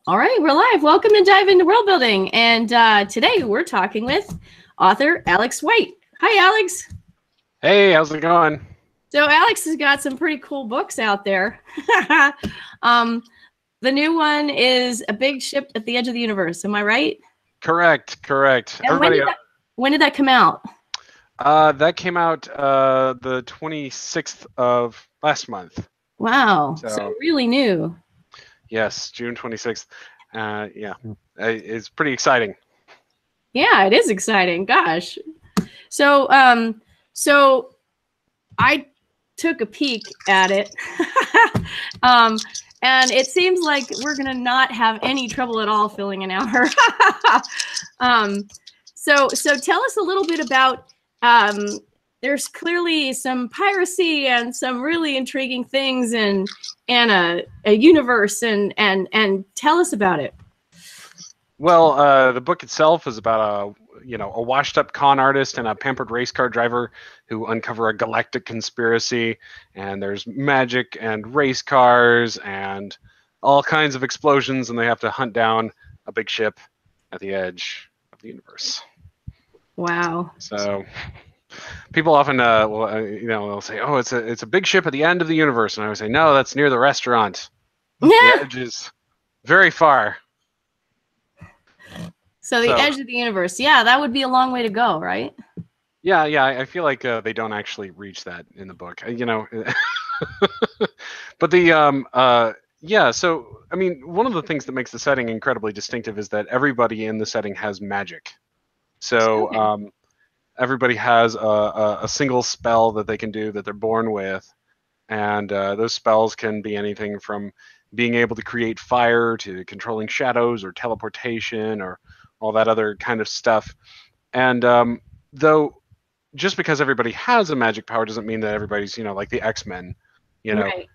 All right, we're live. Welcome to Dive into World Building. And today we're talking with author Alex White. Hi, Alex. Hey, how's it going? So Alex has got some pretty cool books out there. The new one is A Big Ship at the Edge of the Universe. Am I right? Correct. And Everybody, when did that come out? that came out the 26th of last month. Wow, so really new. Yes, June 26th. Yeah, it's pretty exciting. Yeah, it is exciting. Gosh. So I took a peek at it. And it seems like we're going to not have any trouble at all filling an hour. So tell us a little bit about, there's clearly some piracy and some really intriguing things and a universe and tell us about it. Well, the book itself is about a washed-up con artist and a pampered race car driver who uncover a galactic conspiracy, and there's magic and race cars and all kinds of explosions, and they have to hunt down a big ship at the edge of the universe. Wow. So people often they'll say, oh, it's a big ship at the end of the universe, and I would say, no, that's near the restaurant. Yeah. The edge is very far. So the edge of the universe, yeah, that would be a long way to go, right? Yeah, I feel like they don't actually reach that in the book, But so I mean, one of the things that makes the setting incredibly distinctive is that everybody in the setting has magic. So everybody has a single spell that they can do that they're born with, and those spells can be anything from being able to create fire to controlling shadows or teleportation or all that other kind of stuff. And though just because everybody has a magic power doesn't mean that everybody's, like the X-Men. Right.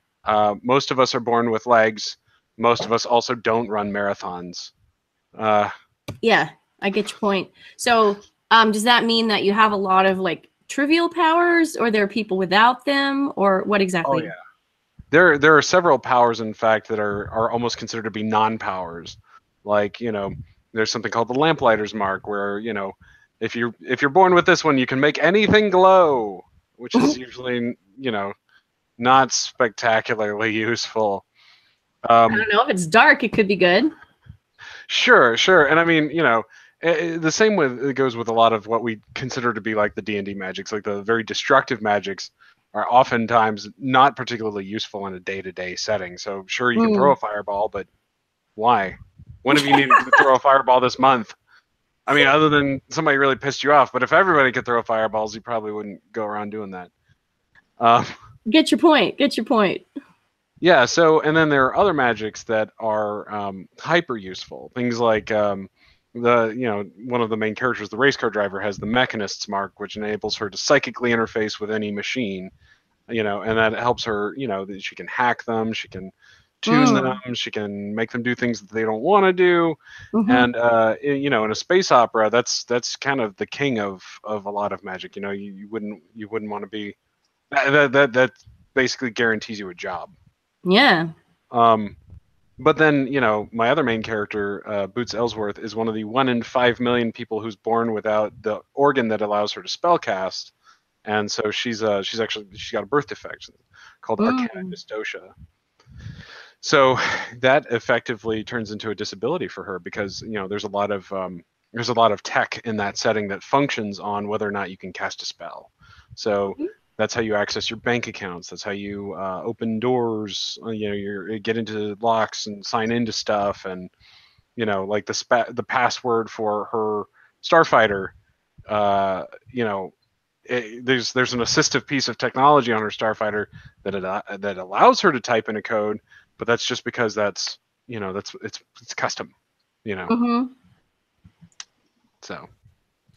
Most of us are born with legs. Most of us also don't run marathons. Yeah, I get your point. So does that mean that you have a lot of like trivial powers, or there are people without them, or what exactly? Oh, yeah. There are several powers, in fact, that are almost considered to be non-powers. Like, there's something called the lamplighter's mark, where, if you're born with this one, you can make anything glow, which is usually, not spectacularly useful. I don't know, if it's dark, it could be good. Sure. And I mean, the same it goes with a lot of what we consider to be like the D&D magics, like the very destructive magics are oftentimes not particularly useful in a day-to-day setting. So sure, you can throw a fireball, but why? When have you needed to throw a fireball this month? I mean, other than somebody really pissed you off, but if everybody could throw fireballs, you probably wouldn't go around doing that. Get your point. Yeah, so, and then there are other magics that are hyper useful. Things like one of the main characters, the race car driver, has the Mechanist's mark, which enables her to psychically interface with any machine, and that helps her, that she can hack them, she can tune them, she can make them do things that they don't want to do. And in a space opera, that's kind of the king of a lot of magic. You wouldn't want to be that basically guarantees you a job. Yeah. But then, my other main character, Boots Ellsworth, is one of the 1 in 5 million people who's born without the organ that allows her to spellcast, and so she's got a birth defect called Arcana Dystocia. So that effectively turns into a disability for her because there's a lot of tech in that setting that functions on whether or not you can cast a spell. So that's how you access your bank accounts. That's how you open doors. You get into locks and sign into stuff, and like the password for her starfighter. There's an assistive piece of technology on her starfighter that allows her to type in a code, but that's just because it's custom. So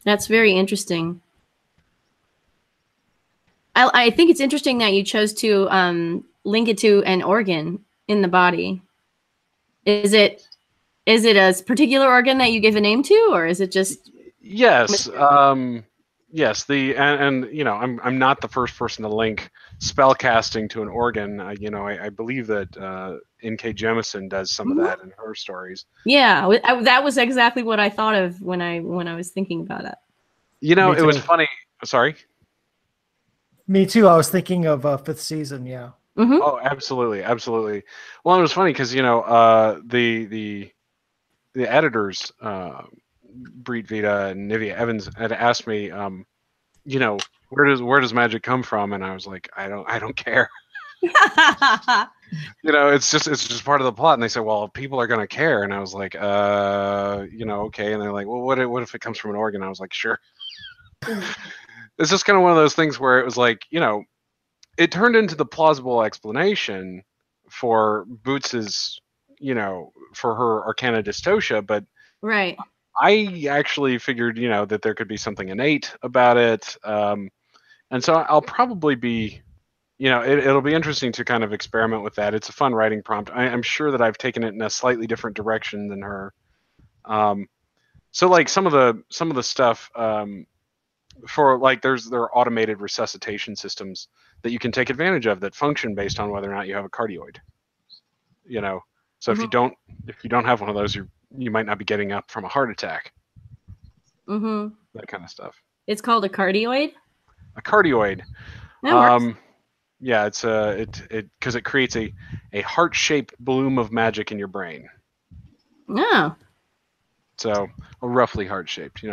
that's very interesting. I think it's interesting that you chose to link it to an organ in the body. Is it a particular organ that you give a name to, or is it just? Yes. Yes. I'm not the first person to link spell casting to an organ. I believe that N.K. Jemisin does some of that in her stories. Yeah, that was exactly what I thought of when I was thinking about it. You know, it was funny. Sorry. Me too. I was thinking of 5th season. Yeah. Mm-hmm. Oh, absolutely, absolutely. Well, it was funny because the editors, Breed Vita and Nivea Evans, had asked me, where does magic come from, and I was like, I don't care. It's just part of the plot. And they said, well, people are gonna care, and I was like, okay. And they're like, well, what if it comes from an organ? I was like, sure. It's just kind of one of those things where it was like, it turned into the plausible explanation for Boots's, for her Arcana Dystocia, but right. I actually figured, that there could be something innate about it, and so I'll probably be, it'll be interesting to kind of experiment with that. It's a fun writing prompt. I'm sure that I've taken it in a slightly different direction than her. So like some of the stuff. For like there are automated resuscitation systems that you can take advantage of that function based on whether or not you have a cardioid. So if you don't have one of those, you might not be getting up from a heart attack. That kind of stuff. It's called a cardioid. A cardioid. That works. Yeah, it's because it creates a heart-shaped bloom of magic in your brain. Oh. So roughly heart-shaped.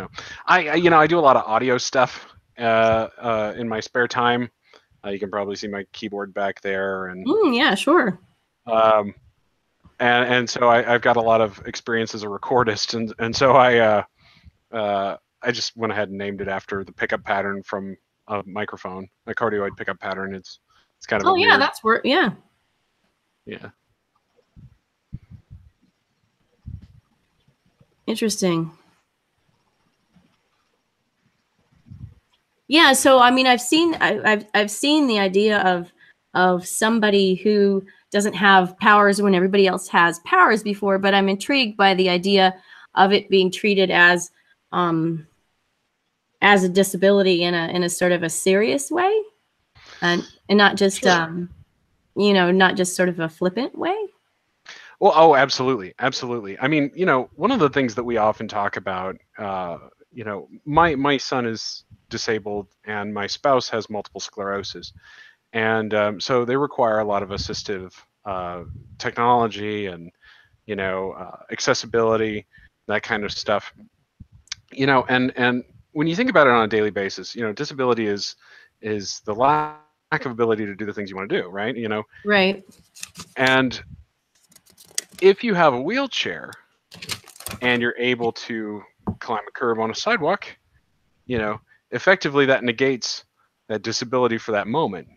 I do a lot of audio stuff in my spare time. You can probably see my keyboard back there, and yeah, sure. And so I've got a lot of experience as a recordist, and so I just went ahead and named it after the pickup pattern from a microphone, a cardioid pickup pattern. It's kind of yeah, that's where yeah. Interesting. Yeah, so I mean, I've seen the idea of somebody who doesn't have powers when everybody else has powers before, but I'm intrigued by the idea of it being treated as a disability in a sort of a serious way, and not just sure. Not just sort of a flippant way. Well, oh, absolutely, absolutely. I mean, one of the things that we often talk about, my son is disabled and my spouse has multiple sclerosis, and so they require a lot of assistive technology and accessibility, that kind of stuff. And when you think about it on a daily basis, disability is the lack of ability to do the things you want to do, right? Right. And if you have a wheelchair and you're able to climb a curb on a sidewalk, effectively that negates that disability for that moment.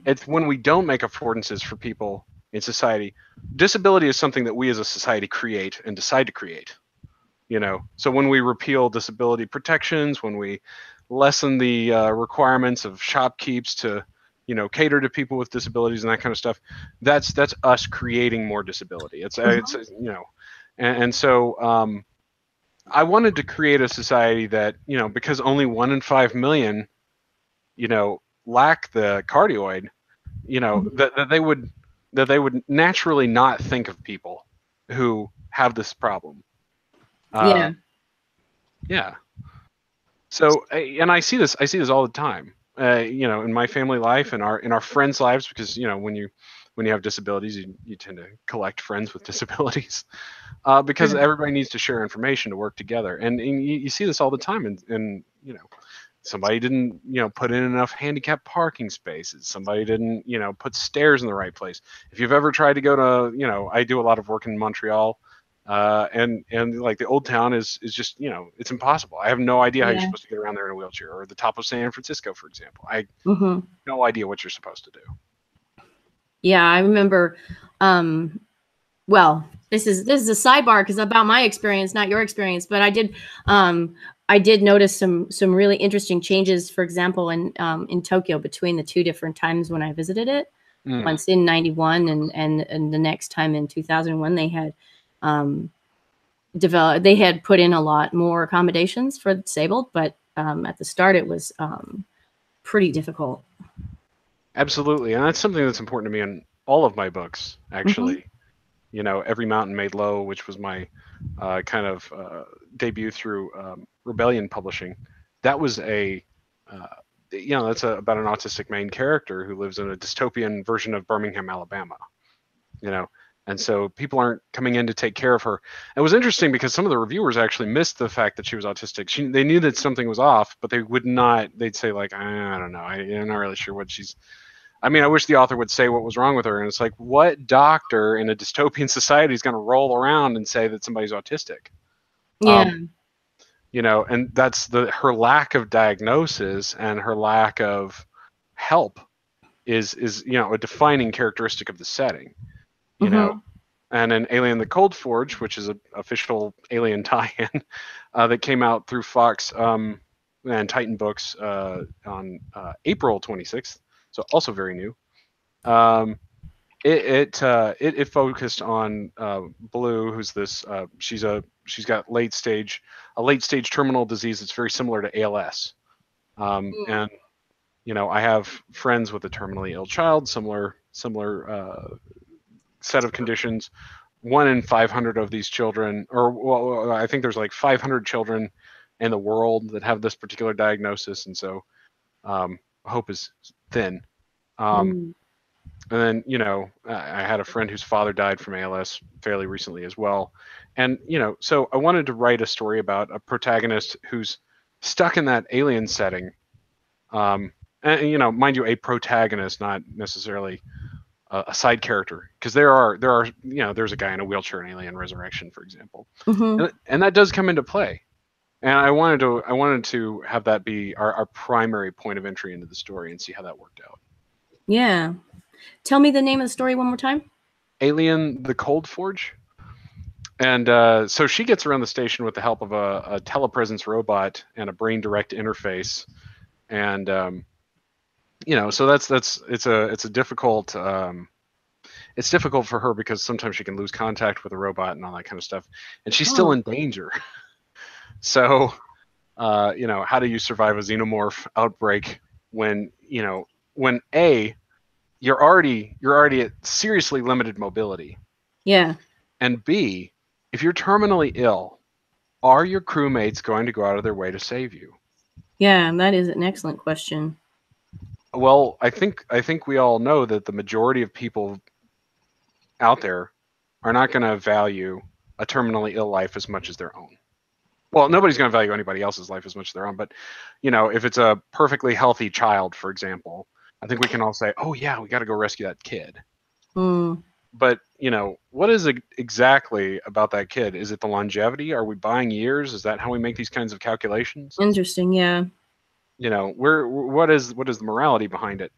It's when we don't make affordances for people in society. Disability is something that we as a society create and decide to create. So when we repeal disability protections, when we lessen the requirements of shopkeeps to cater to people with disabilities and that kind of stuff, that's us creating more disability. It's and so I wanted to create a society that because only 1 in 5 million lack the cardioid, that they would naturally not think of people who have this problem. Yeah. So and I see this all the time. In my family life and in our friends' lives, because when you have disabilities, you tend to collect friends with disabilities, because everybody needs to share information to work together, and you see this all the time. And somebody didn't put in enough handicap parking spaces. Somebody didn't put stairs in the right place. If you've ever tried to go to I do a lot of work in Montreal. And like the old town is just it's impossible. I have no idea how you're supposed to get around there in a wheelchair, or the top of San Francisco, for example. I have no idea what you're supposed to do. Yeah, I remember. Well, this is a sidebar because about my experience, not your experience, but I did notice some really interesting changes. For example, in Tokyo, between the two different times when I visited it, once in '91 and the next time in 2001, they had they had put in a lot more accommodations for the disabled, but at the start it was pretty difficult. Absolutely, and that's something that's important to me in all of my books, actually. Every Mountain Made Low, which was my kind of debut through Rebellion Publishing. That was that's about an autistic main character who lives in a dystopian version of Birmingham, Alabama. And so people aren't coming in to take care of her. It was interesting because some of the reviewers actually missed the fact that she was autistic. They knew that something was off, but they would not. They'd say like, I don't know, I'm not really sure what she's. I mean, I wish the author would say what was wrong with her. And it's like, what doctor in a dystopian society is going to roll around and say that somebody's autistic? Yeah. And that's her lack of diagnosis and her lack of help is a defining characteristic of the setting. And in Alien: The Cold Forge, which is an official Alien tie-in that came out through Fox and Titan Books on April 26th, so also very new. It focused on Blue, who's this. She's got a late stage terminal disease that's very similar to ALS. And I have friends with a terminally ill child, similar set of conditions. 1 in 500 of these children, I think there's like 500 children in the world that have this particular diagnosis, and so hope is thin. And then I had a friend whose father died from ALS fairly recently as well, and so I wanted to write a story about a protagonist who's stuck in that alien setting. And mind you, a protagonist, not necessarily a side character, because there's a guy in a wheelchair in Alien Resurrection, for example, and that does come into play. And I wanted to have that be our primary point of entry into the story and see how that worked out. Yeah. Tell me the name of the story one more time. Alien: The Cold Forge. And so she gets around the station with the help of a telepresence robot and a brain direct interface, and so it's a difficult. It's difficult for her because sometimes she can lose contact with the robot and all that kind of stuff, and she's still in danger. So, how do you survive a xenomorph outbreak when you're already at seriously limited mobility? Yeah. And B, if you're terminally ill, are your crewmates going to go out of their way to save you? Yeah, that is an excellent question. Well, I think we all know that the majority of people out there are not going to value a terminally ill life as much as their own. Well, nobody's going to value anybody else's life as much as their own, but if it's a perfectly healthy child, for example, I think we can all say, oh yeah, we got to go rescue that kid. But what is it exactly about that kid? Is it the longevity? Are we buying years? Is that how we make these kinds of calculations? Interesting. Yeah. What is the morality behind it?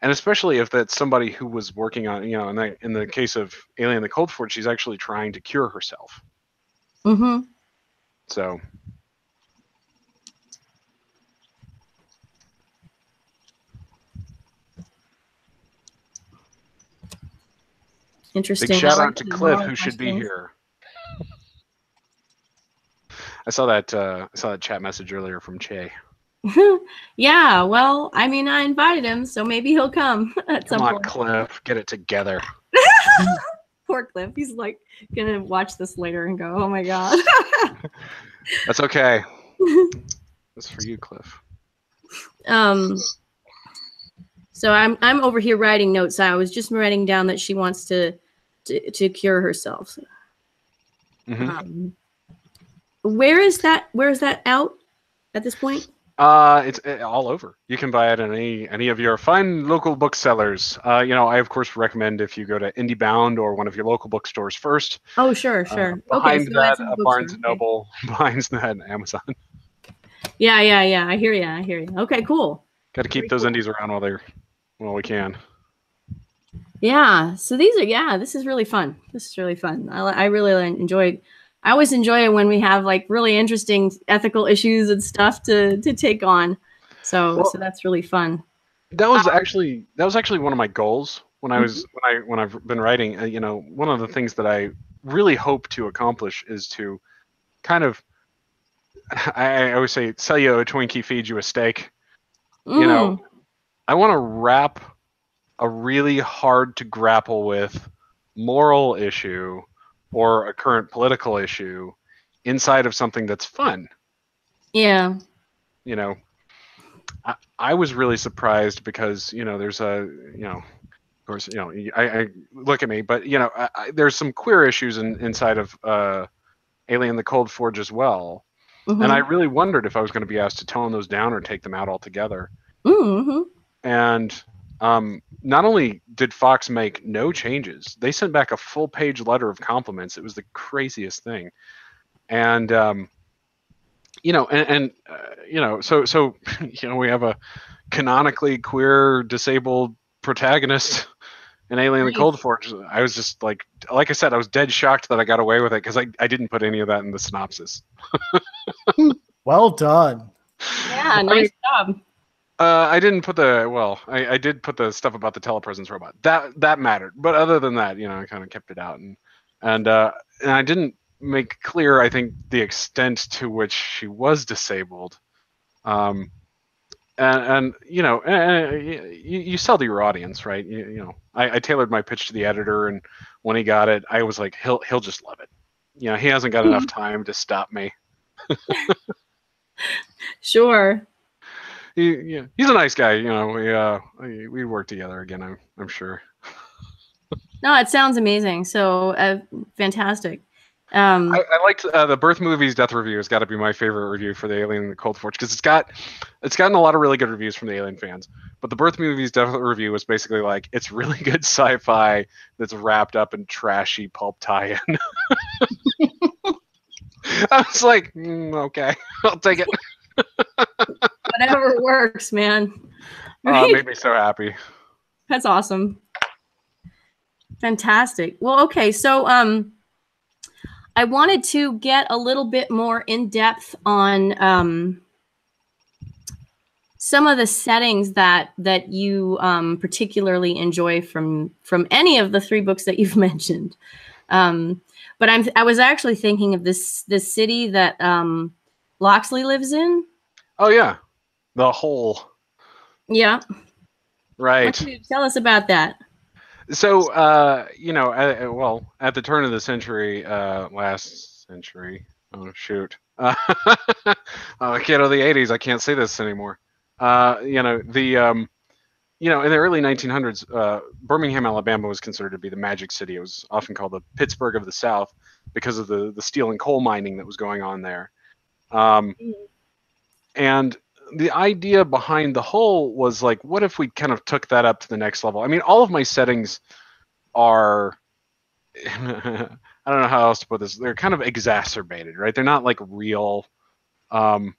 And especially if that's somebody who was working on, in the case of Alien: The Cold Forge, she's actually trying to cure herself. So. Interesting. Big shout out to Cliff, who should be here. I saw that chat message earlier from Che. Yeah, well, I mean, I invited him, so maybe he'll come at some point. Come on, Cliff, get it together. Poor Cliff. He's like gonna watch this later and go, "Oh my god." That's okay. That's for you, Cliff. So I'm over here writing notes. I was just writing down that she wants to cure herself. Where is that out at this point? It's all over. You can buy it at any of your fine local booksellers. I of course recommend if you go to IndieBound or one of your local bookstores first. Oh, sure. Behind that, Barnes and Noble. Behind that, Amazon. Yeah. I hear you. Okay, cool. Got to keep those indies around while we can. Yeah. So this is really fun. I really enjoy. I always enjoy it when we have like really interesting ethical issues and stuff to take on. So that's really fun. That was actually one of my goals when I've been writing. One of the things that I really hope to accomplish is to kind of, I always say, sell you a Twinkie, feed you a steak. I want to wrap a really hard to grapple with moral issue or a current political issue inside of something that's fun. Yeah. You know, I was really surprised because, you know, there's a, you know, of course, you know, I look at me, but, you know, there's some queer issues inside of Alien: The Cold Forge as well. And I Mm-hmm. really wondered if I was going to be asked to tone those down or take them out altogether. Mm-hmm. And not only did Fox make no changes, they sent back a full page letter of compliments. It was the craziest thing. And, you know, you know, so, you know, we have a canonically queer disabled protagonist in Alien: The Nice. Cold Forge. I was just like I said, I was dead shocked that I got away with it because I didn't put any of that in the synopsis. Well done. Yeah, I nice mean, job. I didn't put I did put the stuff about the telepresence robot. That mattered. But other than that, you know, I kind of kept it out. And I didn't make clear, I think, the extent to which she was disabled. And you know, you sell to your audience, right? You know, I tailored my pitch to the editor, and when he got it, I was like, he'll just love it. You know, he hasn't got enough time to stop me. Sure. He's a nice guy. You know, we work together again. I'm sure. No, it sounds amazing. So fantastic. I liked the Birth Movies Death Review. Has got to be my favorite review for the Alien and the Cold Forge because it's gotten a lot of really good reviews from the Alien fans. But the Birth Movies Death Review was basically like, it's really good sci-fi that's wrapped up in trashy pulp tie-in. I was like, okay, I'll take it. Whatever works, man. Right? Made me so happy. That's awesome. Fantastic. Well, okay, so I wanted to get a little bit more in depth on some of the settings that you particularly enjoy from any of the three books that you've mentioned. But I was actually thinking of this city that Loxley lives in. Oh yeah, the Hole. Yeah. Right. Why don't you tell us about that? So, you know, well, at the turn of the century, last century. Oh shoot. Kid of the '80s. I can't say this anymore. You know, you know, in the early 1900s, Birmingham, Alabama was considered to be the Magic City. It was often called the Pittsburgh of the South because of the steel and coal mining that was going on there. And the idea behind the whole was like, what if we kind of took that up to the next level? I mean, all of my settings are, I don't know how else to put this. They're kind of exacerbated, right? They're not like real. You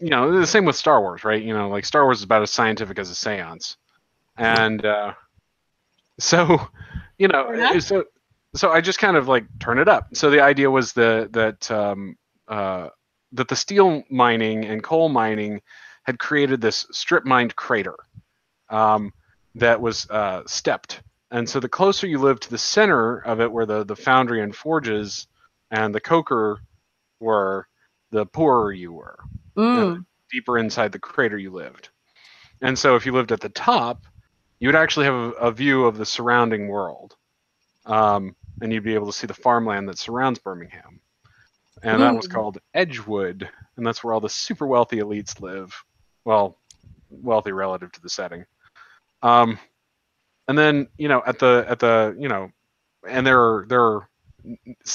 know, the same with Star Wars, right? You know, like Star Wars is about as scientific as a seance. And so, you know, so I just kind of like turn it up. So the idea was that the steel mining and coal mining had created this strip mined crater that was stepped. And so the closer you lived to the center of it, where the foundry and forges and the coker were, the poorer you were. Deeper inside the crater you lived. And so if you lived at the top, you would actually have a view of the surrounding world. And you'd be able to see the farmland that surrounds Birmingham. And that was called Edgewood. And that's where all the super wealthy elites live. Well, wealthy relative to the setting. And then, you know, at the you know, and there are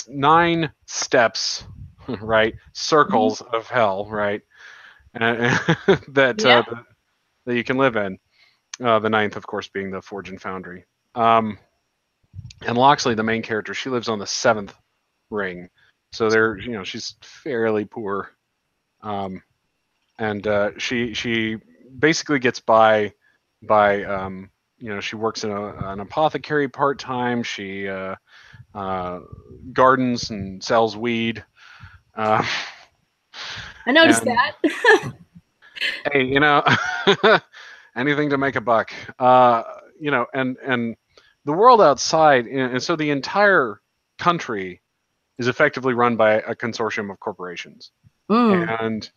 9 steps, right? Circles of hell, right? That you can live in. The 9th, of course, being the Forge and Foundry. And Loxley, the main character, she lives on the 7th ring, so there, you know, she's fairly poor, and she basically gets by, you know, she works in an apothecary part time. She gardens and sells weed. I noticed that. Hey, you know, anything to make a buck. You know, and the world outside, and so the entire country is effectively run by a consortium of corporations, and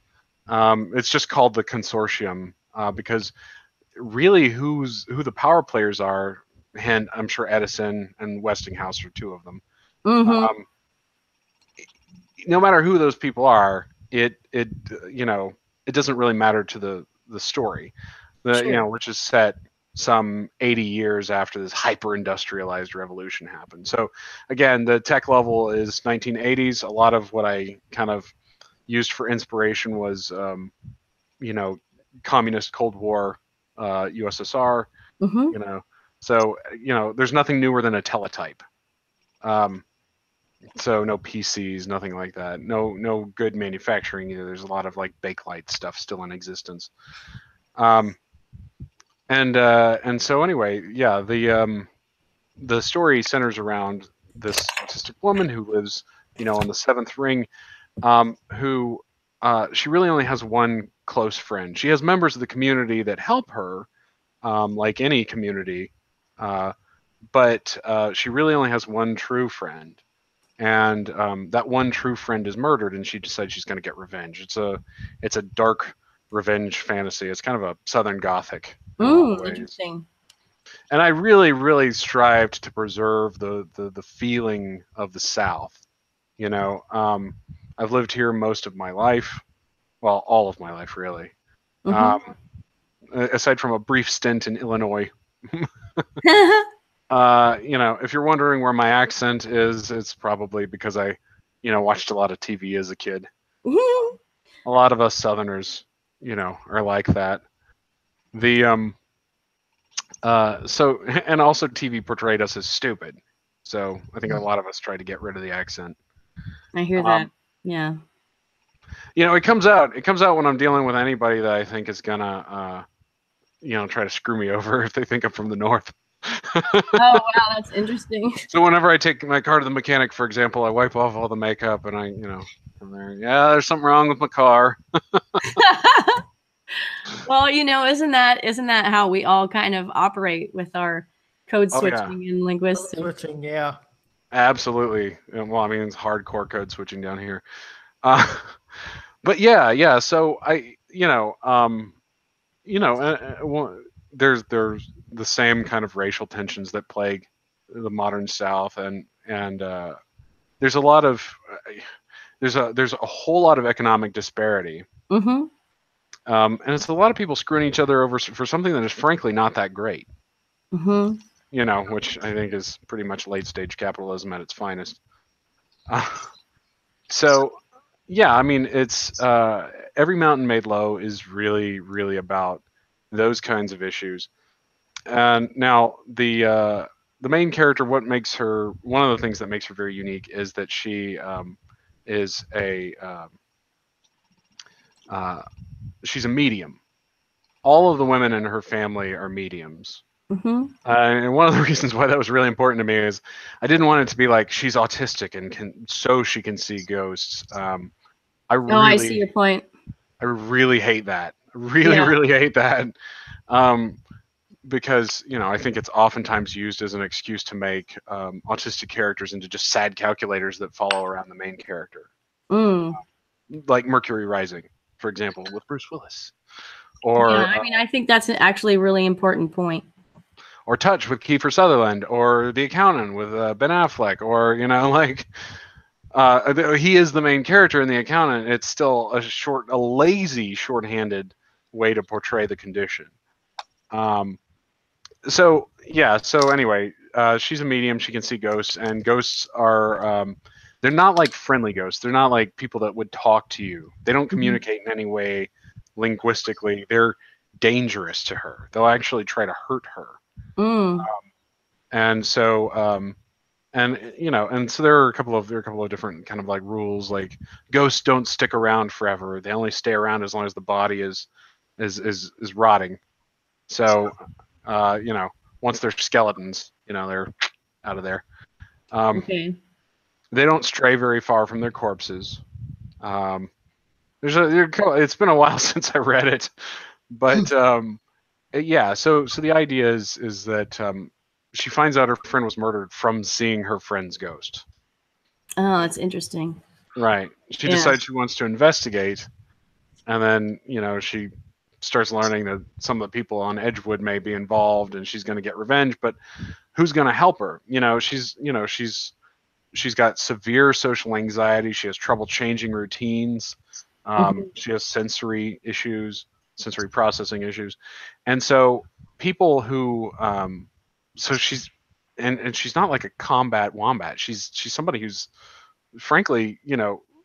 it's just called the consortium because really who the power players are hint, I'm sure Edison and Westinghouse are two of them. Mm-hmm. No matter who those people are, it doesn't really matter to the story, Sure. which is set some 80 years after this hyper industrialized revolution happened. So again, the tech level is 1980s. A lot of what I kind of used for inspiration was communist Cold War, USSR, Mm-hmm. so there's nothing newer than a teletype. So no PCs, nothing like that. No good manufacturing either. There's a lot of like Bakelite stuff still in existence. And so anyway, yeah, the story centers around this autistic woman who lives, on the seventh ring, who she really only has one close friend. She has members of the community that help her, like any community, but she really only has one true friend. And that one true friend is murdered, and she decides she's going to get revenge. It's a dark revenge fantasy. It's kind of a Southern Gothic in a lot of ways. Interesting. And I really, really strived to preserve the feeling of the South. I've lived here most of my life, well, all of my life, really. Mm-hmm. Aside from a brief stint in Illinois. If you're wondering where my accent is, it's probably because I, watched a lot of TV as a kid. A lot of us Southerners, are like that. The so and also TV portrayed us as stupid. So I think a lot of us try to get rid of the accent. I hear that. Yeah. It comes out. It comes out when I'm dealing with anybody that I think is gonna, try to screw me over if they think I'm from the north. Oh wow, that's interesting. So whenever I take my car to the mechanic, for example, I wipe off all the makeup and I'm there. Yeah, there's something wrong with my car. Well, isn't that how we all kind of operate with our code switching and linguistics? Switching, yeah. Absolutely. Well, I mean, it's hardcore code switching down here. But yeah. So there's the same kind of racial tensions that plague the modern South, and there's a lot of there's a whole lot of economic disparity. Mm-hmm. And it's a lot of people screwing each other over for something that is frankly not that great. Mm-hmm. Which I think is pretty much late stage capitalism at its finest. So, yeah, I mean, it's Every Mountain Made Low is really, really about those kinds of issues. And now the main character, one of the things that makes her very unique is that she is she's a medium. All of the women in her family are mediums. Mm-hmm. And one of the reasons why that was really important to me is I didn't want it to be like she's autistic and so she can see ghosts. I see your point. I really hate that. Really hate that. Because I think it's oftentimes used as an excuse to make autistic characters into just sad calculators that follow around the main character. Like Mercury Rising, for example, with Bruce Willis. Or I think that's actually a really important point. Or Touch with Kiefer Sutherland, or The Accountant with Ben Affleck, or he is the main character in The Accountant. It's still a lazy, shorthanded way to portray the condition. So anyway, she's a medium. She can see ghosts, and ghosts are they're not like friendly ghosts. They're not like people that would talk to you. They don't communicate in any way linguistically. They're dangerous to her. They'll actually try to hurt her. And so there are a couple of different kind of like rules. Like ghosts don't stick around forever. They only stay around as long as the body is rotting. So once they're skeletons, they're out of there. Okay. They don't stray very far from their corpses. It's been a while since I read it, but yeah. So the idea is that she finds out her friend was murdered from seeing her friend's ghost. Oh, that's interesting. Right. She decides she wants to investigate, and then she starts learning that some of the people on Edgewood may be involved, and she's going to get revenge. But who's going to help her? She's got severe social anxiety. She has trouble changing routines. She has sensory issues, sensory processing issues, and so people who, so she's, and she's not like a combat wombat. She's somebody who's, frankly,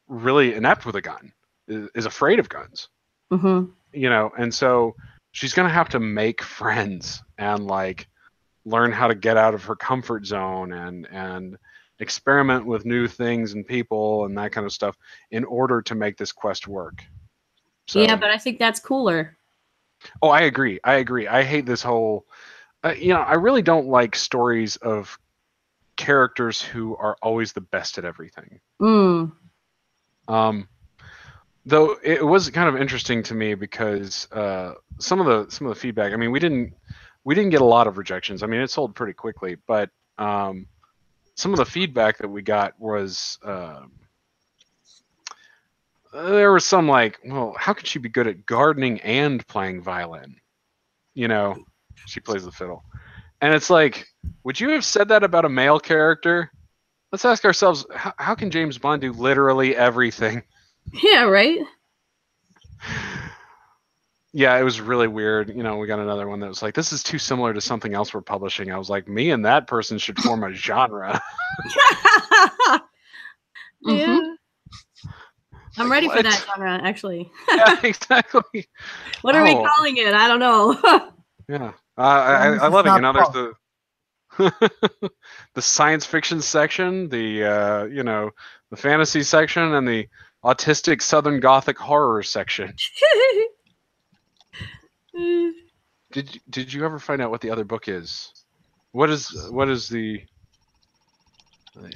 really inept with a gun, is afraid of guns. And so she's gonna have to make friends and like learn how to get out of her comfort zone and experiment with new things and people and that kind of stuff in order to make this quest work. So, yeah, but I think that's cooler. Oh, I agree. I hate this whole, I really don't like stories of characters who are always the best at everything. Though it was kind of interesting to me because some of the feedback. I mean, we didn't get a lot of rejections. I mean, it sold pretty quickly, but some of the feedback that we got was there was some like, well, how could she be good at gardening and playing violin? She plays the fiddle, and it's like, would you have said that about a male character? Let's ask ourselves, how can James Bond do literally everything? Yeah, right. Yeah, it was really weird. We got another one that was like, this is too similar to something else we're publishing. I was like, me and that person should form a genre. Yeah. I'm ready for that genre, actually. Yeah, exactly. What are we calling it? I don't know. Yeah. I love it. There's the science fiction section, the fantasy section, and the autistic Southern Gothic horror section. Did you ever find out what the other book is? What is the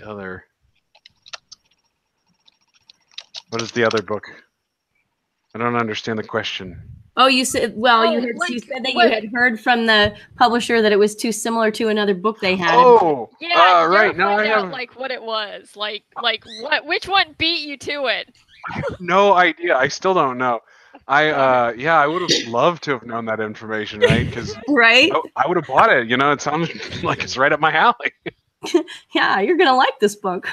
other? What is the other book? I don't understand the question. Oh, you said, you said that you had heard from the publisher that it was too similar to another book they had. Oh, yeah, right. Now I have like what it was, like which one beat you to it? I have no idea. I still don't know. I would have loved to have known that information, right? Because right, I would have bought it. It sounds like it's right up my alley. Yeah, you're gonna like this book.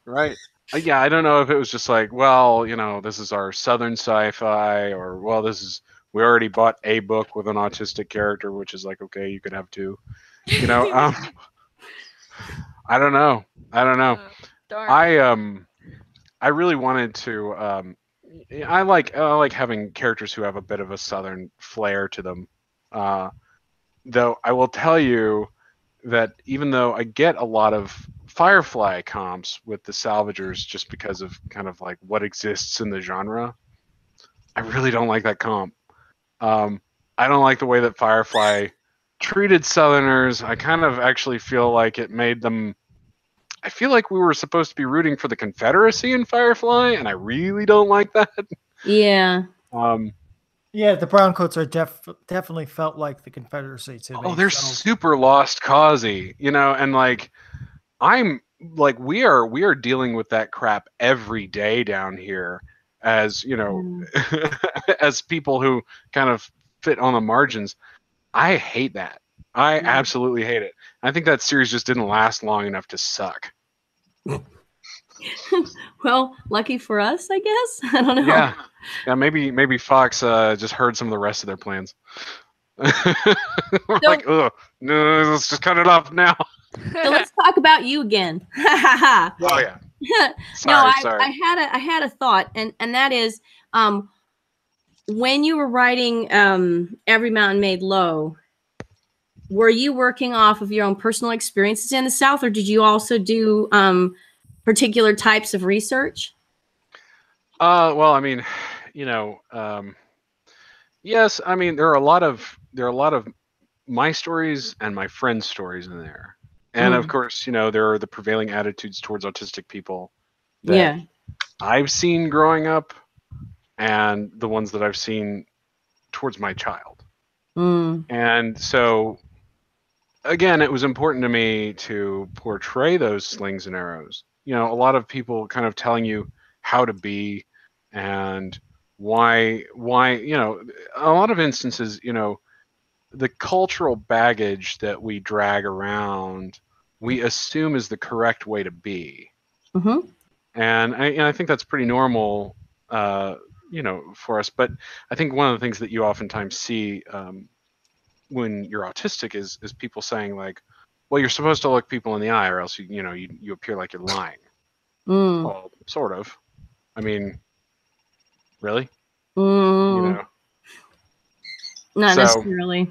Right. Yeah, I don't know if it was just like, well, this is our Southern sci-fi, or well, we already bought a book with an autistic character, which is like, okay, you could have two. I don't know. Darn. I really wanted to. I like having characters who have a bit of a Southern flair to them. Though I will tell you that even though I get a lot of Firefly comps with the Salvagers just because of kind of like what exists in the genre, I really don't like that comp. I don't like the way that Firefly treated Southerners. I kind of actually feel like it made them. I feel like we were supposed to be rooting for the Confederacy in Firefly, and I really don't like that. Yeah. Yeah, the Browncoats are definitely felt like the Confederacy to me. Oh, they're super lost causey, and like I'm like we are dealing with that crap every day down here as as people who kind of fit on the margins. I hate that. I absolutely hate it. I think that series just didn't last long enough to suck. Well, lucky for us, I guess. I don't know. Yeah. Maybe Fox just heard some of the rest of their plans. We're like, oh no, let's just cut it off now. So let's talk about you again. Oh yeah. Sorry. I had a thought, and that is, when you were writing Every Mountain Made Low, were you working off of your own personal experiences in the South, or did you also do particular types of research? Well, I mean, yes. I mean, there are a lot of my stories and my friends' stories in there, and of course, there are the prevailing attitudes towards autistic people that I've seen growing up, and the ones that I've seen towards my child. And so, again, it was important to me to portray those slings and arrows. A lot of people kind of telling you how to be, and why, a lot of instances, the cultural baggage that we drag around, we assume is the correct way to be. Mm-hmm. And I think that's pretty normal, for us. But I think one of the things that you oftentimes see when you're autistic is people saying like, well, you're supposed to look people in the eye or else you appear like you're lying. Mm. Well, sort of. I mean, really? Mm. Not So, necessarily.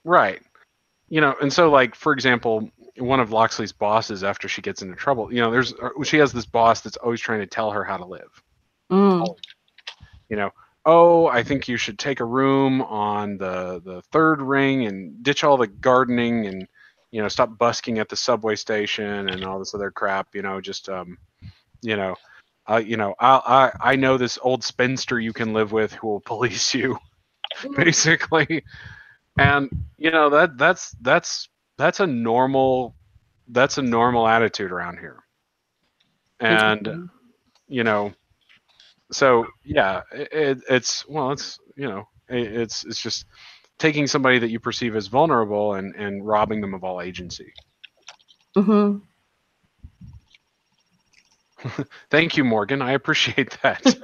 right. And so like, for example, one of Loxley's bosses, after she gets into trouble, she has this boss that's always trying to tell her how to live. Mm. Oh, I think you should take a room on the third ring and ditch all the gardening and stop busking at the subway station and all this other crap. I know this old spinster you can live with who will police you, basically. And that's a normal attitude around here. And so yeah, it's just taking somebody that you perceive as vulnerable and robbing them of all agency. Mm-hmm. Thank you, Morgan. I appreciate that.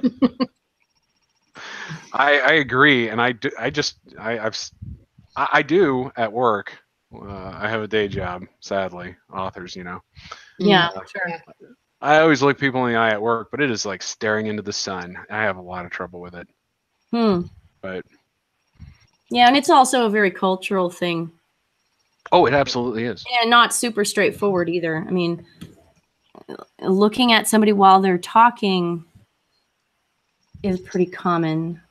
I agree, and I do at work. I have a day job, sadly, authors. Yeah, sure. I always look people in the eye at work, but it is like staring into the sun. I have a lot of trouble with it. But yeah, and it's also a very cultural thing. Oh, it absolutely is. And not super straightforward either. I mean, looking at somebody while they're talking is pretty common,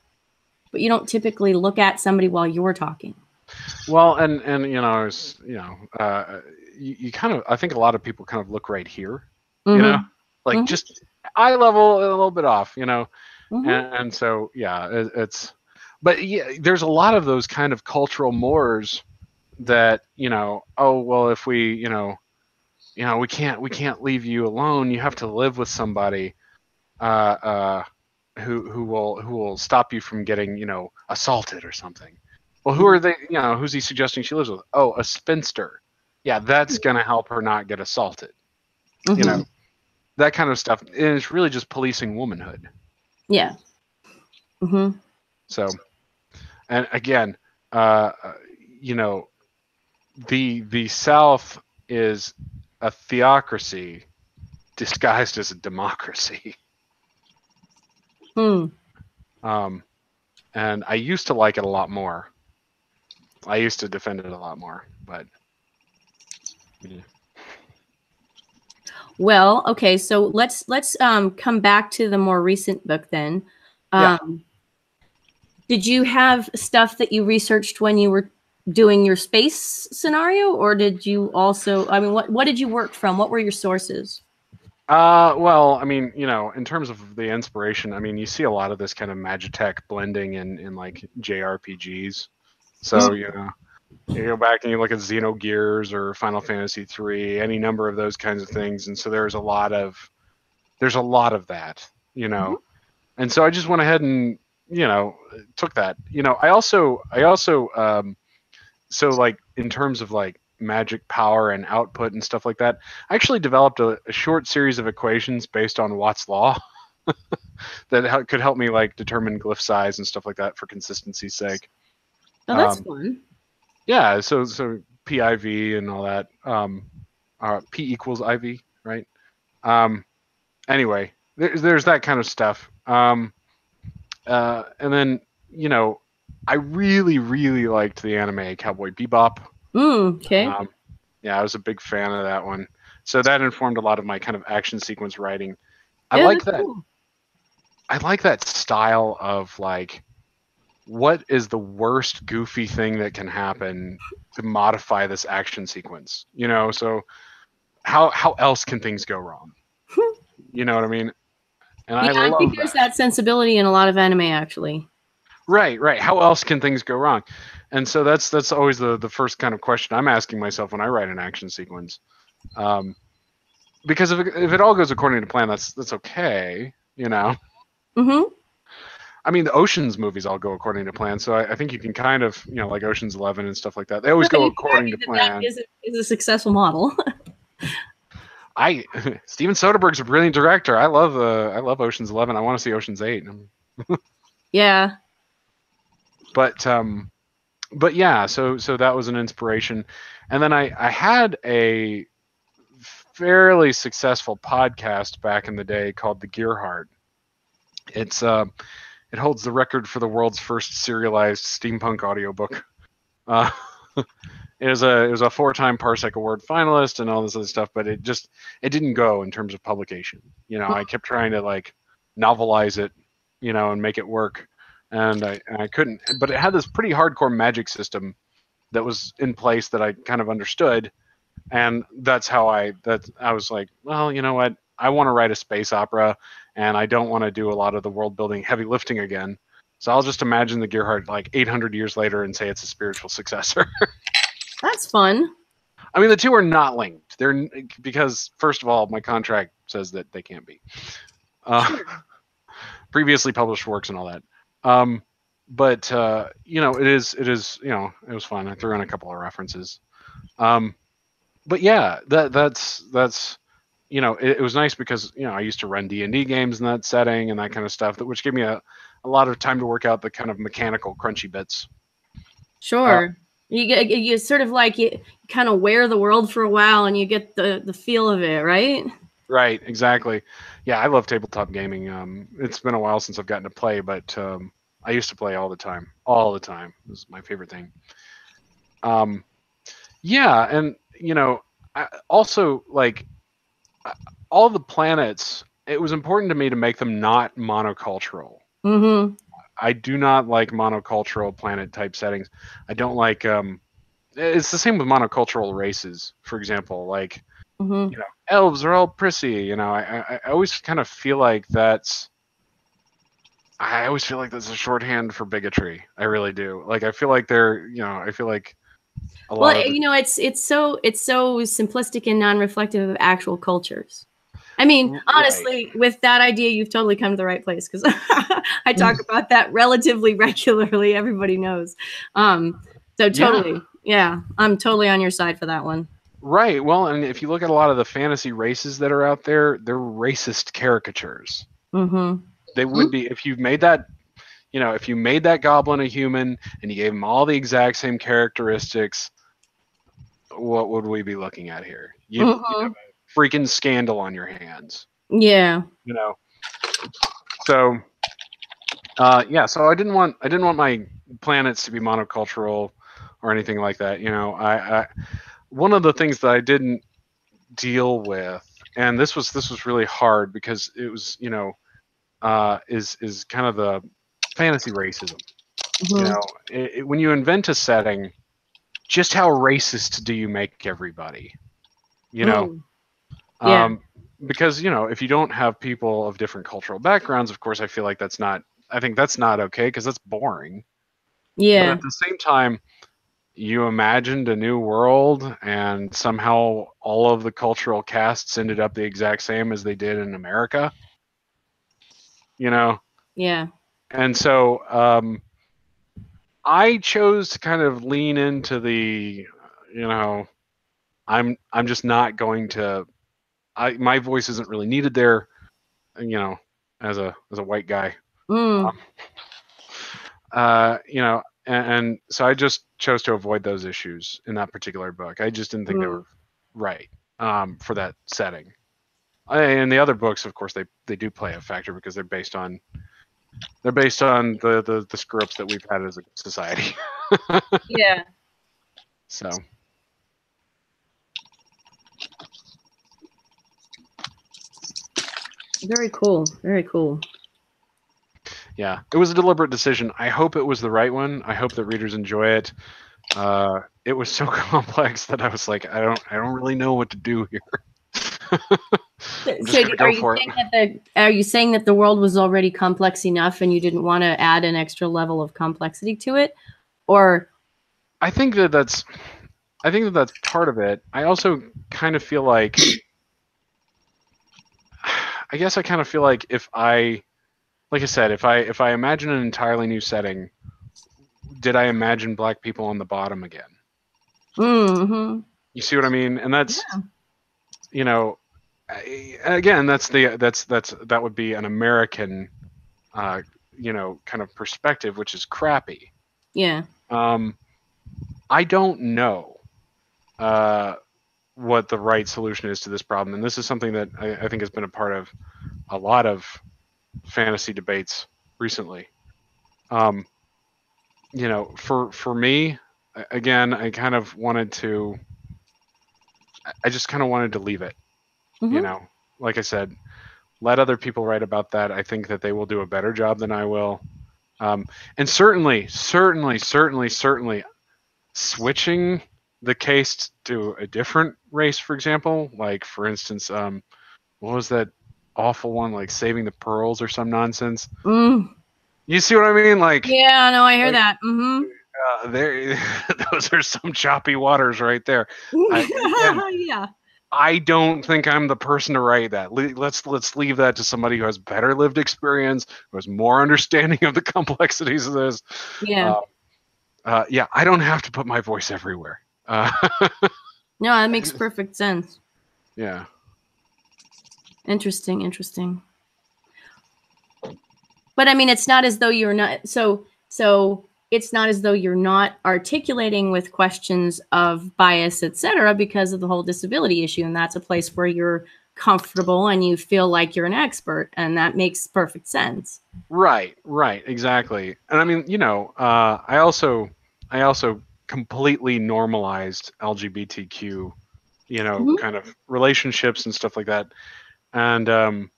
but you don't typically look at somebody while you're talking. Well, and you kind of, I think a lot of people kind of look right here, Mm-hmm. Just eye level a little bit off, Mm-hmm. and so yeah, but yeah, there's a lot of those kind of cultural mores that oh well, if we we can't leave you alone. You have to live with somebody who will stop you from getting assaulted or something. Well, who are they? Who's he suggesting she lives with? Oh, a spinster. Yeah, that's gonna help her not get assaulted. Mm-hmm. That kind of stuff. And it's really just policing womanhood. Yeah. Mm-hmm. So, and again, the South is a theocracy disguised as a democracy. And I used to like it a lot more. I used to defend it a lot more, but yeah. Well, okay, so let's come back to the more recent book then. Did you have stuff that you researched when you were doing your space scenario, or did you also? I mean, what did you work from? What were your sources? Well, I mean, in terms of the inspiration, I mean, you see a lot of this kind of Magitech blending in like JRPGs. So, you go back and you look at Xenogears or Final Fantasy III, any number of those kinds of things. And so there's a lot of that, And so I just went ahead and, took that. I also so like in terms of like magic power and output and stuff like that, I actually developed a short series of equations based on Watt's law that could help me like determine glyph size and stuff like that for consistency's sake. Oh, that's fun. Yeah, so PIV and all that. P equals IV, right? Anyway, there's that kind of stuff. And then I really, really liked the anime Cowboy Bebop. Okay. Yeah, I was a big fan of that one. So that informed a lot of my kind of action sequence writing. Yeah, I like that. cool. I like that style of like, what is the worst goofy thing that can happen to modify this action sequence? So how else can things go wrong? You know what I mean? And Yeah, I think there's that sensibility in a lot of anime, actually. Right. How else can things go wrong? And so that's always the first kind of question I'm asking myself when I write an action sequence. Because if it all goes according to plan, that's okay, Mm-hmm. I mean, the Ocean's movies all go according to plan, so I think you can kind of, like Ocean's 11 and stuff like that. They always go according to plan. That is a successful model. Steven Soderbergh's a brilliant director. I love Ocean's 11. I want to see Ocean's 8. Yeah. But yeah, so that was an inspiration, and then I had a fairly successful podcast back in the day called The Gear Heart. It holds the record for the world's first serialized steampunk audiobook. It was a 4-time Parsec Award finalist and all this other stuff, but it didn't go in terms of publication. I kept trying to like novelize it, and make it work, and I couldn't. But it had this pretty hardcore magic system that was in place that I kind of understood, and that's how I was like, well, you know what? I want to write a space opera, and I don't want to do a lot of the world building heavy lifting again. So I'll just imagine the Gearheart like 800 years later and say it's a spiritual successor. That's fun. I mean, the two are not linked. They're because first of all, my contract says that they can't be. Sure. Previously published works and all that. But it is it was fun. I threw in a couple of references. But yeah, that's it was nice because I used to run D&D games in that setting and that kind of stuff, which gave me a lot of time to work out the kind of mechanical crunchy bits. Sure. You sort of like you kind of wear the world for a while and you get the feel of it, right? Right, exactly. Yeah, I love tabletop gaming. It's been a while since I've gotten to play, but I used to play all the time. All the time. It was my favorite thing. Yeah, and also like all the planets, it was important to me to make them not monocultural. Mm-hmm. I do not like monocultural planet type settings. I don't like it's the same with monocultural races, for example, like elves are all prissy, I always kind of feel like that's a shorthand for bigotry. I really do. Like I feel like they're, I feel like it's so simplistic and non-reflective of actual cultures. I mean, honestly, right. With that idea, you've totally come to the right place because I talk about that relatively regularly. Everybody knows. So totally, yeah, I'm totally on your side for that one. Right. Well, and if you look at a lot of the fantasy races that are out there, they're racist caricatures. Mm-hmm. They would be if you've made that, if you made that goblin a human and you gave him all the exact same characteristics, what would we be looking at here? You'd have a freaking scandal on your hands. Yeah. So so I didn't want my planets to be monocultural or anything like that. I one of the things that I didn't deal with, and this was really hard because it was is kind of the fantasy racism. When you invent a setting, just how racist do you make everybody? Because if you don't have people of different cultural backgrounds, of course I feel like I think that's not okay because that's boring. Yeah. But at the same time, you imagined a new world and somehow all of the cultural casts ended up the exact same as they did in America. Yeah. And so I chose to kind of lean into the, I'm just not going to. My voice isn't really needed there, as a white guy. And so I just chose to avoid those issues in that particular book. I just didn't think they were right for that setting. And the other books, of course, they do play a factor because they're based on the screw ups that we've had as a society. Yeah. So. Very cool. Very cool. Yeah, it was a deliberate decision. I hope it was the right one. I hope that readers enjoy it. It was so complex that I was like, I don't really know what to do here. Are you saying that the world was already complex enough and you didn't want to add an extra level of complexity to it? Or I think that's part of it. I also kind of feel like if I like I said, if I imagine an entirely new setting, did I imagine black people on the bottom again? Mm-hmm. You see what I mean? And that's, Yeah. you know, again, that would be an American, you know, kind of perspective, which is crappy. Yeah. I don't know what the right solution is to this problem, and this is something that I think has been a part of a lot of fantasy debates recently. You know, for me, again, I just kind of wanted to leave it. Mm-hmm. You know, like I said, let other people write about that. I think that they will do a better job than I will. And certainly, switching the case to a different race, for example, like for instance, what was that awful one, like saving the pearls or some nonsense? Mm. You see what I mean? Like, Yeah, no, I hear that. Mm-hmm. there, those are some choppy waters right there. Again, Yeah. I don't think I'm the person to write that. Let's leave that to somebody who has better lived experience, who has more understanding of the complexities of this. Yeah. Yeah, I don't have to put my voice everywhere. No, that makes perfect sense. Yeah. Interesting. But I mean, it's not as though you're not so it's not as though you're not articulating with questions of bias, etc., because of the whole disability issue. And that's a place where you're comfortable and you feel like you're an expert, and that makes perfect sense. Right, exactly. And I mean, you know, I also completely normalized LGBTQ, you know, Mhm. kind of relationships and stuff like that. And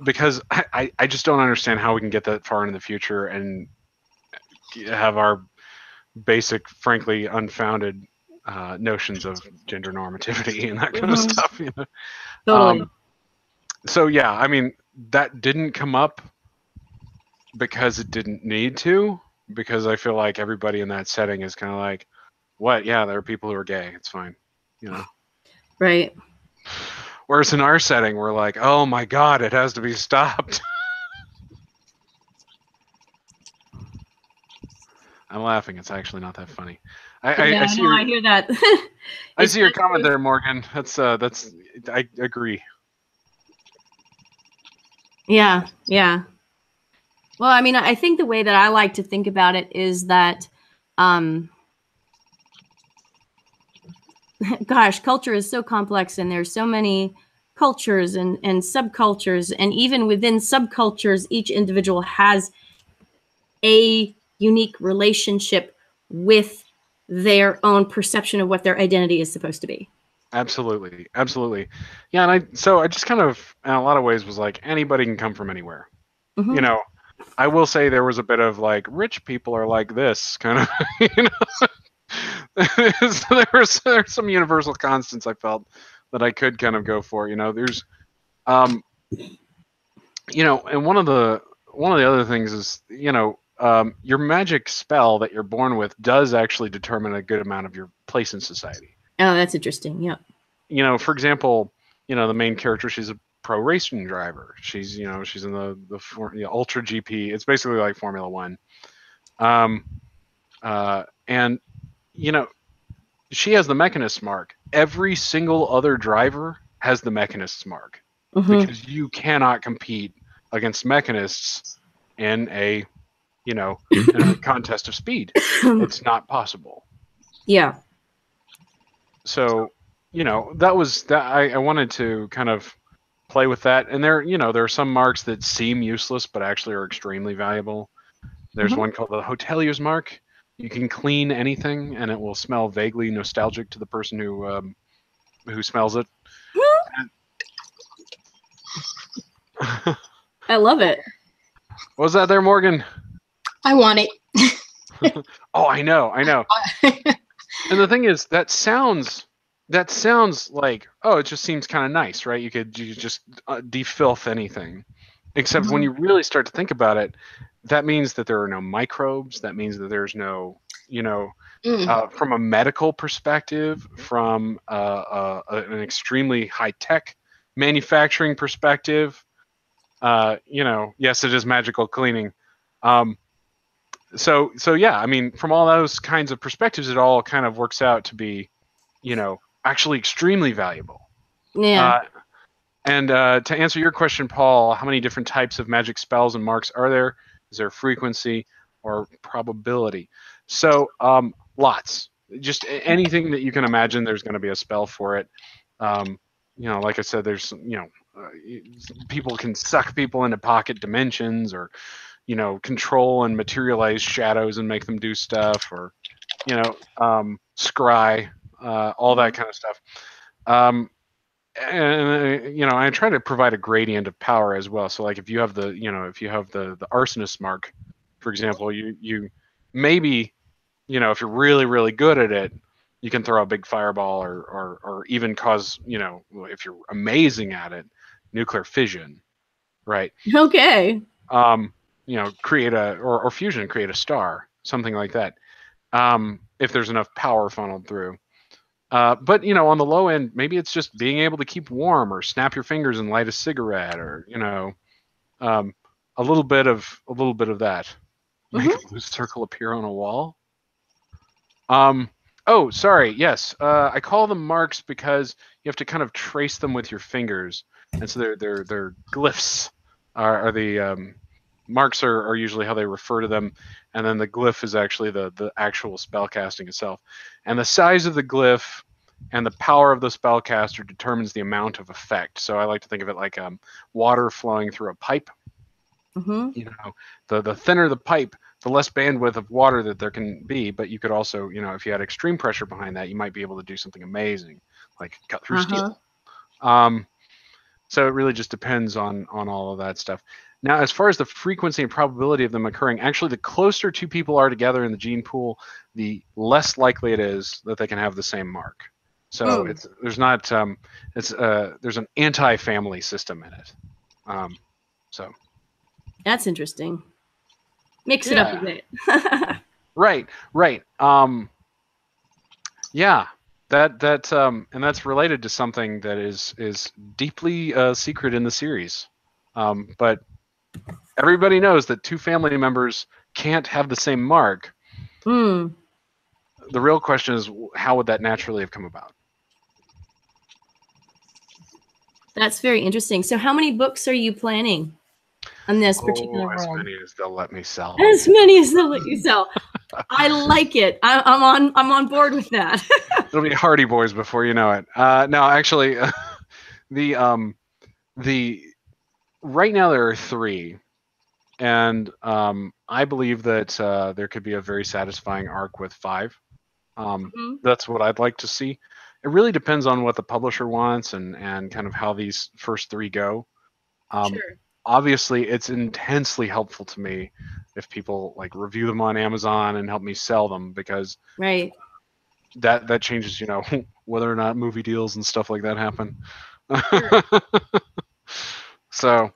because I just don't understand how we can get that far in the future and have our basic, frankly, unfounded notions of gender normativity and that kind of Mhm. stuff. You know? Totally. So yeah, I mean, that didn't come up because it didn't need to, because I feel like everybody in that setting is kind of like, what? Yeah, there are people who are gay. It's fine, you know. Right. Whereas in our setting, we're like, oh my god, it has to be stopped. I'm laughing. It's actually not that funny. I see. I hear that. I It's see your not comment true. there, Morgan. That's I agree. Yeah. Well, I mean, I think the way that I like to think about it is that, gosh, culture is so complex, and there's so many cultures and subcultures, and even within subcultures, each individual has a unique relationship with their own perception of what their identity is supposed to be. Absolutely. Yeah, and I just kind of, in a lot of ways, was like, anybody can come from anywhere. Mhm. You know, I will say there was a bit of like, rich people are like this kind of, you know. So there's some universal constants I felt that I could kind of go for. You know, there's, you know, and one of the other things is, you know, your magic spell that you're born with does actually determine a good amount of your place in society. Oh, that's interesting. Yeah. You know, for example, you know, the main character, she's a pro racing driver. She's, you know, she's in the Ultra GP. It's basically like Formula One. And you know, she has the Mechanist mark. Every single other driver has the Mechanist mark, because you cannot compete against Mechanists in a, you know, in a contest of speed. It's not possible. Yeah. So, you know, that was that. I wanted to kind of play with that, and there, you know, there are some marks that seem useless but actually are extremely valuable. There's one called the Hotelier's mark. You can clean anything, and it will smell vaguely nostalgic to the person who smells it. I love it. What was that there, Morgan? I want it. Oh, I know. And the thing is, that sounds like, oh, it just seems kind of nice, right? You could just defilth anything. Except when you really start to think about it, that means that there are no microbes. That means that there's no, you know, from a medical perspective, from an extremely high-tech manufacturing perspective, yes, it is magical cleaning. So yeah, I mean, from all those kinds of perspectives, it all kind of works out to be, actually extremely valuable. Yeah. And to answer your question, Paul, how many different types of magic spells and marks are there? Is there frequency or probability? So lots. Just anything that you can imagine, there's going to be a spell for it. Like I said, there's people can suck people into pocket dimensions, or control and materialize shadows and make them do stuff, or scry, all that kind of stuff. And I try to provide a gradient of power as well. So like if you have the arsonist mark, for example, you maybe, if you're really, really good at it, you can throw a big fireball, or even cause, if you're amazing at it, nuclear fission, right? Okay. Create or fusion, create a star, something like that. If there's enough power funneled through. But on the low end, maybe it's just being able to keep warm, or snap your fingers and light a cigarette, or a little bit of that. Make a blue circle appear on a wall. Oh, sorry. Yes, I call them marks because you have to kind of trace them with your fingers, and so they're glyphs. Are the marks are usually how they refer to them, and then the glyph is actually the actual spell casting itself. And the size of the glyph and the power of the spellcaster determines the amount of effect. So I like to think of it like water flowing through a pipe. The thinner the pipe, the less bandwidth of water that there can be. But you could also, if you had extreme pressure behind that, you might be able to do something amazing, like cut through steel. So it really just depends on all of that stuff. Now, as far as the frequency and probability of them occurring, actually, the closer two people are together in the gene pool, the less likely it is that they can have the same mark. So there's an anti-family system in it. So that's interesting. Mix it up a bit. Right. Yeah. And that's related to something that is deeply secret in the series. But everybody knows that two family members can't have the same mark. The real question is, how would that naturally have come about? That's very interesting. So how many books are you planning on this particular world? As many as they'll let me sell. As many as they'll let you sell. I like it. I'm on board with that. It'll be Hardy Boys before you know it. No, actually, the right now there are 3, and I believe that there could be a very satisfying arc with 5. That's what I'd like to see. It really depends on what the publisher wants and kind of how these first 3 go. Sure. Obviously, it's intensely helpful to me if people like review them on Amazon and help me sell them, because that changes, whether or not movie deals and stuff like that happen. Sure. So,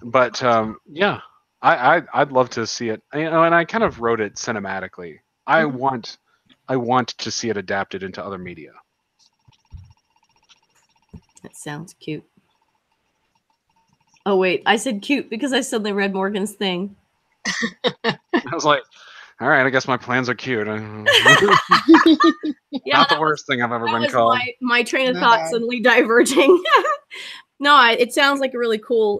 but yeah, I'd love to see it. And I kind of wrote it cinematically. I want to see it adapted into other media. That sounds cute. Oh wait, I said cute because I suddenly read Morgan's thing. I was like, all right, I guess my plans are cute. Yeah, not the worst thing I've ever been called. My train of thought suddenly diverging. No, it sounds like a really cool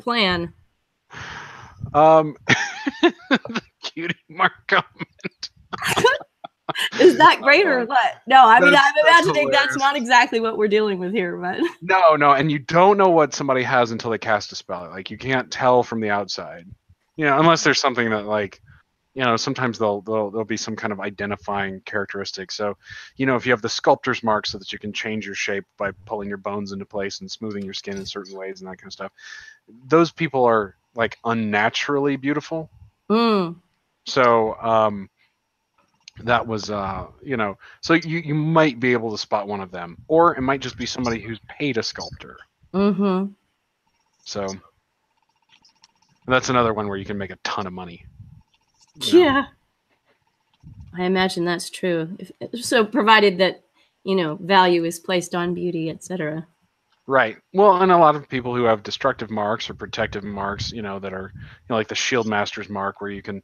plan. The cutie mark comment. Is that great or what? No, I mean, I'm imagining that's not exactly what we're dealing with here, but no, and you don't know what somebody has until they cast a spell. Like, you can't tell from the outside, unless there's something that, like, sometimes there'll be some kind of identifying characteristic. So, if you have the sculptor's mark, so that you can change your shape by pulling your bones into place and smoothing your skin in certain ways and that kind of stuff, those people are like unnaturally beautiful. So, that was, so you might be able to spot one of them, or it might just be somebody who's paid a sculptor. So that's another one where you can make a ton of money. Yeah, I imagine that's true. So provided that, value is placed on beauty, etc. Right. Well, and a lot of people who have destructive marks or protective marks, that are, like the Shield Master's mark, where you can,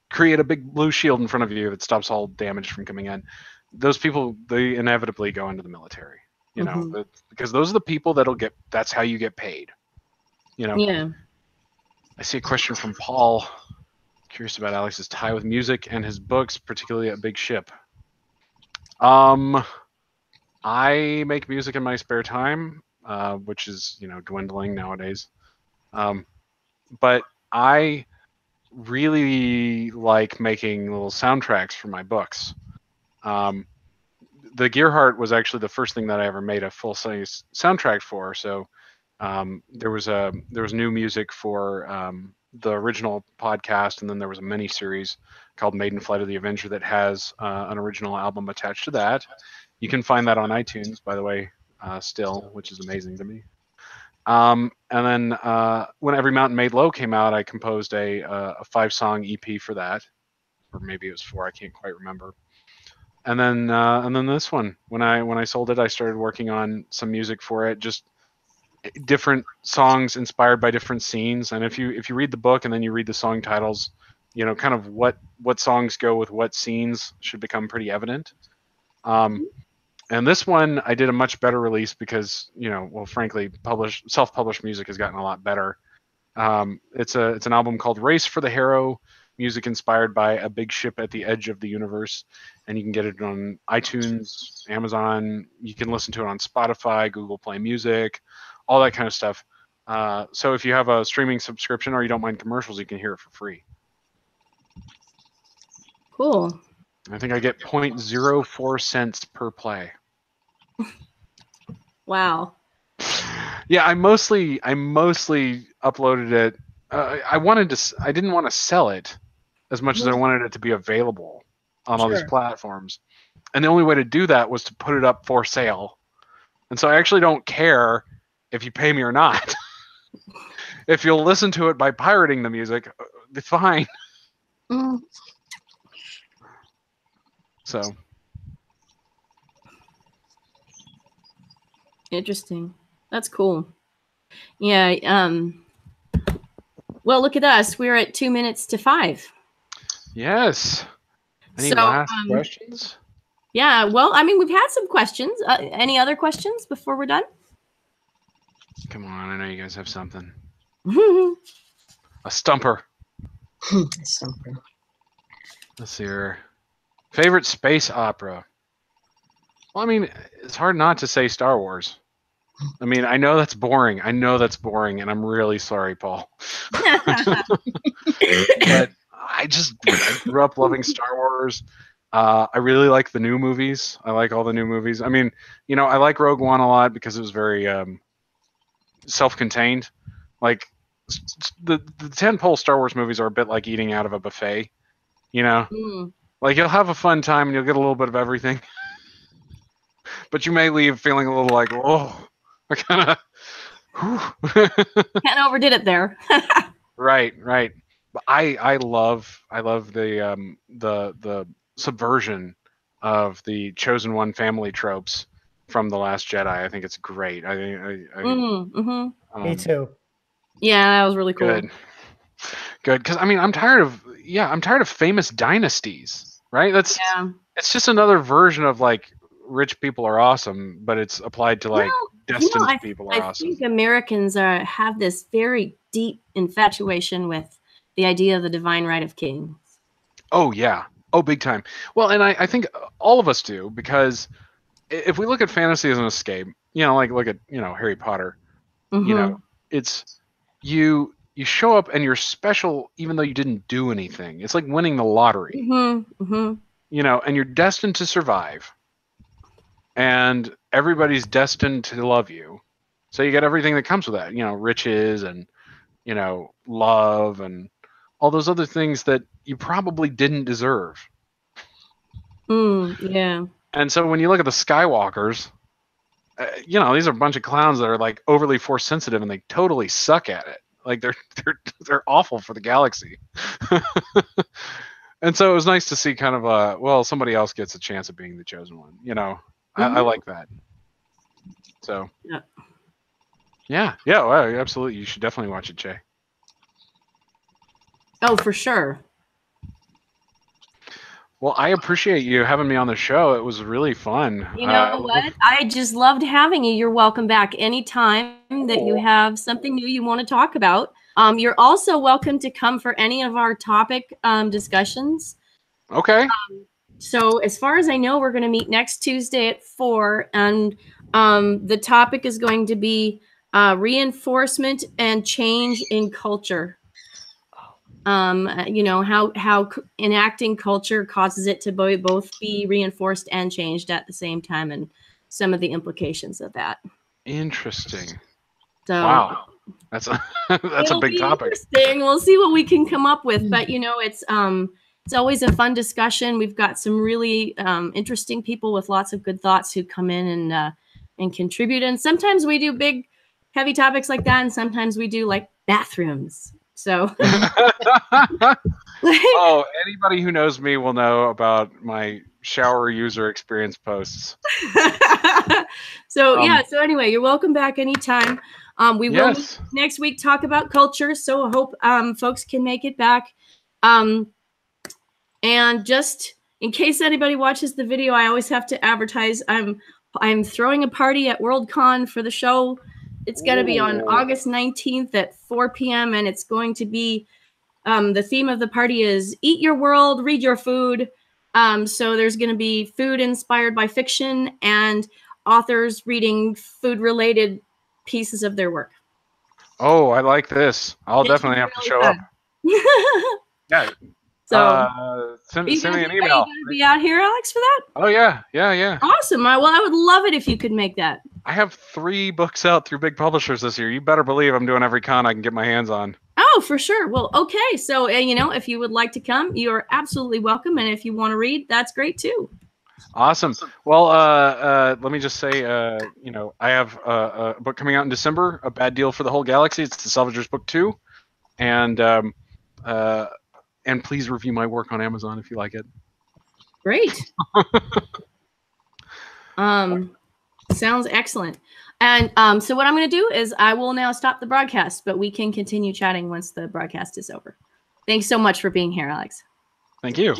create a big blue shield in front of you that stops all damage from coming in. Those people, they inevitably go into the military, because those are the people that's how you get paid. Yeah. I see a question from Paul. Curious about Alex's tie with music and his books, particularly A Big Ship. I make music in my spare time, which is, dwindling nowadays. But I really like making little soundtracks for my books. The Gearheart was actually the first thing that I ever made a full-size soundtrack for. So there was new music for the original podcast, and then there was a mini series called Maiden Flight of the Avenger that has an original album attached to that. You can find that on iTunes, by the way, still, which is amazing to me. And then when Every Mountain Made Low came out, I composed a 5-song EP for that, or maybe it was 4. I can't quite remember. And then this one, when I sold it, I started working on some music for it, just different songs inspired by different scenes. And if you read the book and then you read the song titles, kind of what songs go with what scenes should become pretty evident. And this one I did a much better release because, frankly, self-published music has gotten a lot better. It's an album called Race for the Hero, music inspired by A Big Ship at the Edge of the Universe, and you can get it on iTunes, Amazon. You can listen to it on Spotify, Google Play Music, all that kind of stuff. So if you have a streaming subscription or you don't mind commercials, you can hear it for free. Cool. I think I get 0.04 cents per play. Wow. Yeah, I mostly uploaded it. I didn't want to sell it as much as I wanted it to be available on all these platforms. And the only way to do that was to put it up for sale. And so I actually don't care if you pay me or not. If you'll listen to it by pirating the music, fine. So interesting. That's cool. Yeah. Well, look at us. We're at 2 minutes to 5. Yes. Any last questions? Yeah. Well, I mean, we've had some questions. Any other questions before we're done? Come on. I know you guys have something. A stumper. Stumper. Let's see here. Favorite space opera? Well, I mean, it's hard not to say Star Wars. I mean, I know that's boring. And I'm really sorry, Paul. But I grew up loving Star Wars. I really like the new movies. I like all the new movies. I mean, I like Rogue One a lot because it was very self-contained. Like, the tentpole Star Wars movies are a bit like eating out of a buffet, Like, you'll have a fun time and you'll get a little bit of everything. But you may leave feeling a little like, whoa, I kind of overdid it there. Right. But I love the subversion of the Chosen One family tropes from The Last Jedi. I think it's great. Me too. Yeah, that was really cool. Good, because I mean, I'm tired of famous dynasties, right? It's just another version of like rich people are awesome, but it's applied to like destined people are awesome. I think Americans have this very deep infatuation with the idea of the divine right of kings. Oh yeah, big time. Well, and I think all of us do, because if we look at fantasy as an escape, like look at Harry Potter, it's you show up and you're special even though you didn't do anything. It's like winning the lottery. And you're destined to survive. And everybody's destined to love you. So you get everything that comes with that, riches and, love and all those other things that you probably didn't deserve. Yeah. And so when you look at the Skywalkers, these are a bunch of clowns that are like overly force sensitive and they totally suck at it. Like they're awful for the galaxy. And so it was nice to see kind of somebody else gets a chance of being the chosen one, I like that. So Yeah. yeah, well, absolutely. You should definitely watch it, Jay. Oh, for sure. Well, I appreciate you having me on the show. It was really fun. You know what? I just loved having you. You're welcome back anytime that you have something new you want to talk about. You're also welcome to come for any of our topic discussions. Okay. So as far as I know, we're going to meet next Tuesday at 4, and the topic is going to be reinforcement and change in culture. You know, how enacting culture causes it to both be reinforced and changed at the same time, and some of the implications of that. Interesting. So wow, that's a that's a big topic. Interesting. We'll see what we can come up with, but you know, it's always a fun discussion. We've got some really interesting people with lots of good thoughts who come in and contribute. And sometimes we do big, heavy topics like that, and sometimes we do like bathrooms. So, oh, anybody who knows me will know about my shower user experience posts. So yeah. So anyway, you're welcome back anytime. We will next week talk about culture. So I hope folks can make it back. And just in case anybody watches the video, I always have to advertise. I'm throwing a party at WorldCon for the show. It's going to be on August 19th at 4 p.m. and it's going to be the theme of the party is Eat Your World, Read Your Food. So there's going to be food inspired by fiction and authors reading food-related pieces of their work. Oh, I like this. I'll definitely have to show up. Yeah. So send me an email. Are you going to be out here, Alex, for that? Oh, yeah. Awesome. Well, I would love it if you could make that. I have 3 books out through big publishers this year. You better believe I'm doing every con I can get my hands on. Oh, for sure. Well, okay. So, you know, if you would like to come, you're absolutely welcome. And if you want to read, that's great too. Awesome. Well, let me just say, you know, I have a book coming out in December, A Bad Deal for the Whole Galaxy. It's the Salvagers Book 2. And please review my work on Amazon if you like it. Great. Sounds excellent. And so what I'm going to do is I will now stop the broadcast, but we can continue chatting once the broadcast is over. Thanks so much for being here, Alex. Thank you.